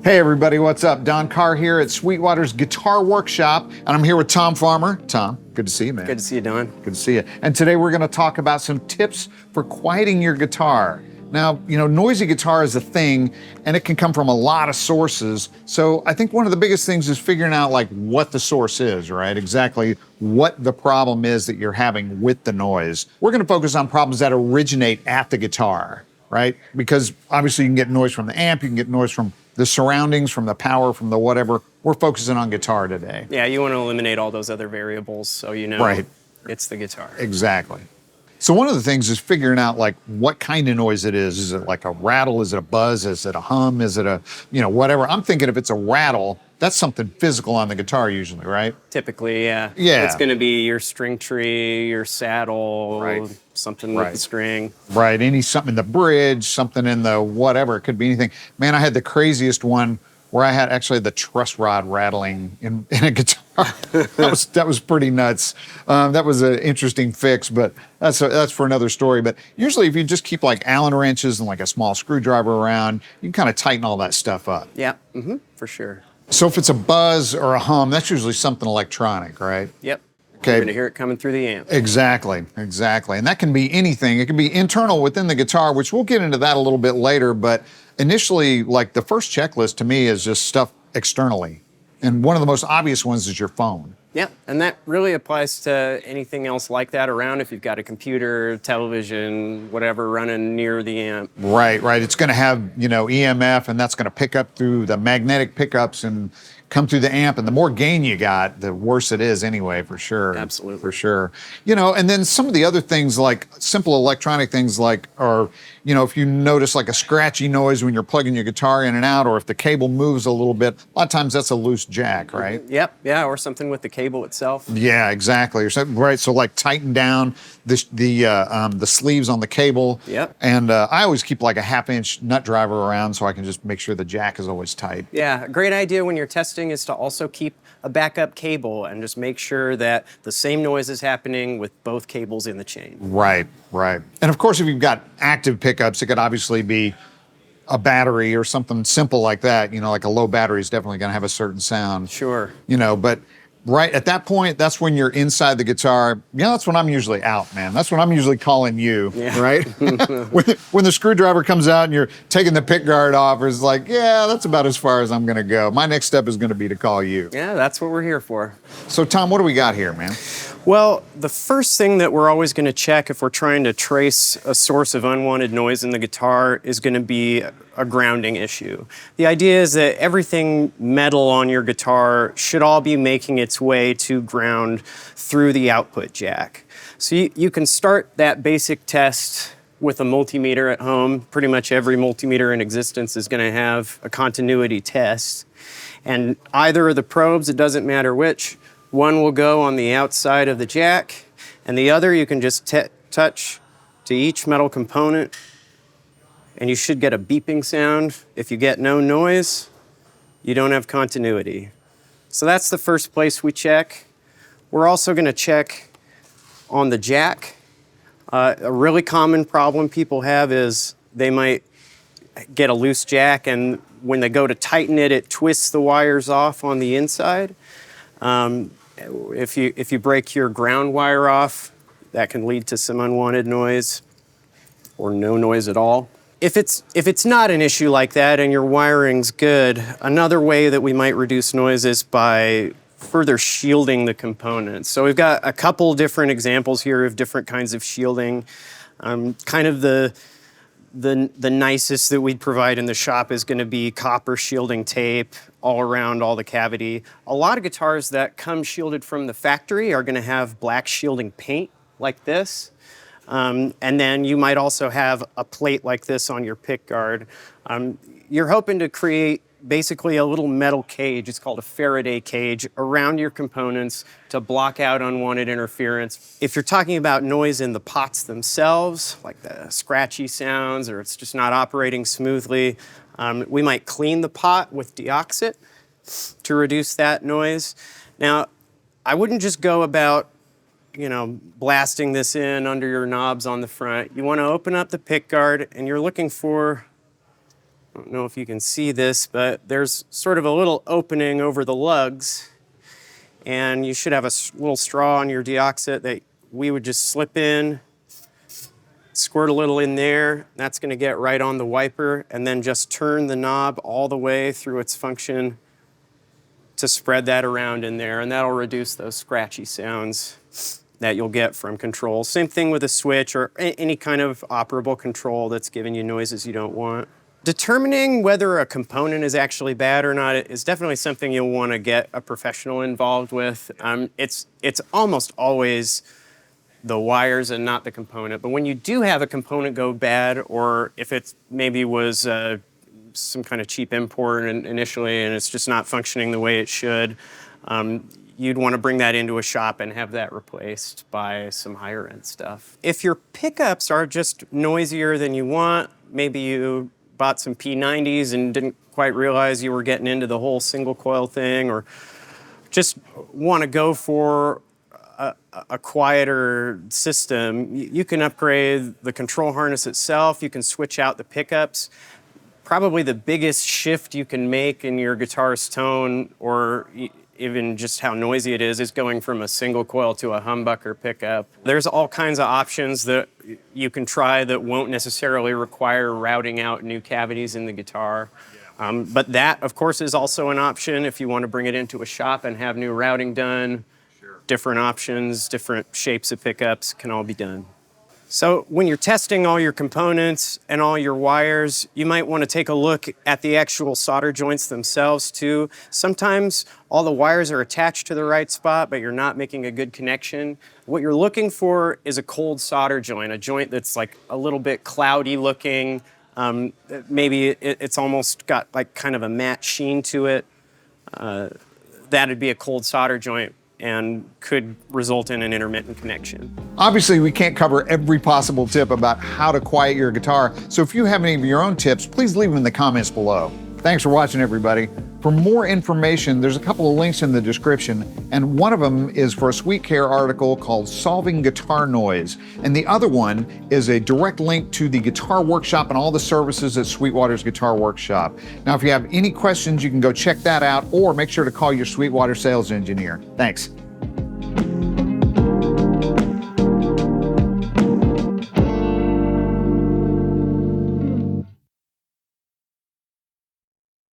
Hey everybody, what's up? Don Carr here at Sweetwater's Guitar Workshop, and I'm here with Tom Farmer. Tom, good to see you, man. Good to see you, Don. Good to see you. And today we're going to talk about some tips for quieting your guitar. Now, noisy guitar is a thing, and it can come from a lot of sources. So I think one of the biggest things is figuring out like what the source is, right? Exactly what the problem is that you're having with the noise. We're going to focus on problems that originate at the guitar, right? Because obviously you can get noise from the amp, you can get noise from the surroundings, from the power, from the whatever. We're focusing on guitar today. Yeah, you want to eliminate all those other variables so you know Right. It's the guitar. Exactly. So one of the things is figuring out like what kind of noise it is. Is it like a rattle? Is it a buzz? Is it a hum? Is it a, whatever? I'm thinking if it's a rattle, that's something physical on the guitar usually, right? Typically, yeah. Yeah. It's going to be your string tree, your saddle, Right. something with Right. the string. Right, something in the bridge, something in the whatever, it could be anything. Man, I had the craziest one where I had actually the truss rod rattling in a guitar. that was pretty nuts. That was an interesting fix, but that's for another story. But usually if you just keep like Allen wrenches and like a small screwdriver around, you can kind of tighten all that stuff up. Yeah, for sure. So if it's a buzz or a hum, that's usually something electronic, right? Yep. Okay. You're going to hear it coming through the amp. Exactly. And that can be anything. It can be internal within the guitar, which we'll get into that a little bit later. But initially, like the first checklist to me is just stuff externally. And one of the most obvious ones is your phone. Yeah, and that really applies to anything else like that around. If you've got a computer, television, whatever running near the amp. Right. It's going to have, EMF, and that's going to pick up through the magnetic pickups and come through the amp. And the more gain you got, the worse it is anyway, for sure. Absolutely. For sure. And then some of the other things like simple electronic things like, or, if you notice like a scratchy noise when you're plugging your guitar in and out, or if the cable moves a little bit, a lot of times that's a loose jack, right? Yep, yeah, or something with the cable itself. Yeah, exactly. Or something, right? So like tighten down the sleeves on the cable. Yep. And I always keep like a 1/2-inch nut driver around so I can just make sure the jack is always tight. Yeah, a great idea when you're testing is to also keep a backup cable and just make sure that the same noise is happening with both cables in the chain. Right. And of course, if you've got active pickups, it could obviously be a battery or something simple like that. Like a low battery is definitely going to have a certain sound. Sure. But right at that point, that's when you're inside the guitar. That's when I'm usually out, man. That's when I'm usually calling you, right? when the screwdriver comes out and you're taking the pick guard off, it's like, yeah, that's about as far as I'm going to go. My next step is going to be to call you. Yeah, that's what we're here for. So, Tom, what do we got here, man? Well, the first thing that we're always going to check if we're trying to trace a source of unwanted noise in the guitar is going to be a grounding issue. The idea is that everything metal on your guitar should all be making its way to ground through the output jack. So you can start that basic test with a multimeter at home. Pretty much every multimeter in existence is going to have a continuity test. And either of the probes, it doesn't matter which, one will go on the outside of the jack, and the other you can just touch to each metal component, and you should get a beeping sound. If you get no noise, you don't have continuity. So that's the first place we check. We're also going to check on the jack. A really common problem people have is they might get a loose jack, and when they go to tighten it, it twists the wires off on the inside. If you break your ground wire off, that can lead to some unwanted noise or no noise at all. If it's not an issue like that and your wiring's good, another way that we might reduce noise is by further shielding the components. So we've got a couple different examples here of different kinds of shielding. Kind of the nicest that we'd provide in the shop is going to be copper shielding tape all around all the cavity. A lot of guitars that come shielded from the factory are going to have black shielding paint like this. And then you might also have a plate like this on your pick guard. You're hoping to create basically a little metal cage, it's called a Faraday cage, around your components to block out unwanted interference. If you're talking about noise in the pots themselves, like the scratchy sounds, or it's just not operating smoothly, we might clean the pot with deoxit to reduce that noise. Now, I wouldn't just go about blasting this in under your knobs on the front. You want to open up the pick guard, and you're looking for don't know if you can see this, but there's sort of a little opening over the lugs, and you should have a little straw on your deoxit that we would just slip in, squirt a little in there. That's going to get right on the wiper, and then just turn the knob all the way through its function to spread that around in there, and that'll reduce those scratchy sounds that you'll get from control. Same thing with a switch or any kind of operable control that's giving you noises you don't want. Determining whether a component is actually bad or not is definitely something you'll want to get a professional involved with. It's almost always the wires and not the component. But when you do have a component go bad, or if it maybe was some kind of cheap import initially and it's just not functioning the way it should, you'd want to bring that into a shop and have that replaced by some higher end stuff. If your pickups are just noisier than you want, maybe you bought some P90s and didn't quite realize you were getting into the whole single coil thing, or just want to go for a quieter system, you can upgrade the control harness itself. You can switch out the pickups. Probably the biggest shift you can make in your guitar's tone, or even just how noisy it is going from a single coil to a humbucker pickup. There's all kinds of options that you can try that won't necessarily require routing out new cavities in the guitar. But that, of course, is also an option if you want to bring it into a shop and have new routing done. Different options, different shapes of pickups can all be done. So when you're testing all your components and all your wires, you might want to take a look at the actual solder joints themselves too. Sometimes all the wires are attached to the right spot, but you're not making a good connection. What you're looking for is a cold solder joint, a joint that's like a little bit cloudy looking. Maybe it's almost got like kind of a matte sheen to it. That'd be a cold solder joint and could result in an intermittent connection. Obviously, we can't cover every possible tip about how to quiet your guitar, so if you have any of your own tips, please leave them in the comments below. Thanks for watching, everybody. For more information, there's a couple of links in the description, and one of them is for a Sweetcare article called Solving Guitar Noise, and the other one is a direct link to the Guitar Workshop and all the services at Sweetwater's Guitar Workshop. Now, if you have any questions, you can go check that out, or make sure to call your Sweetwater sales engineer. Thanks.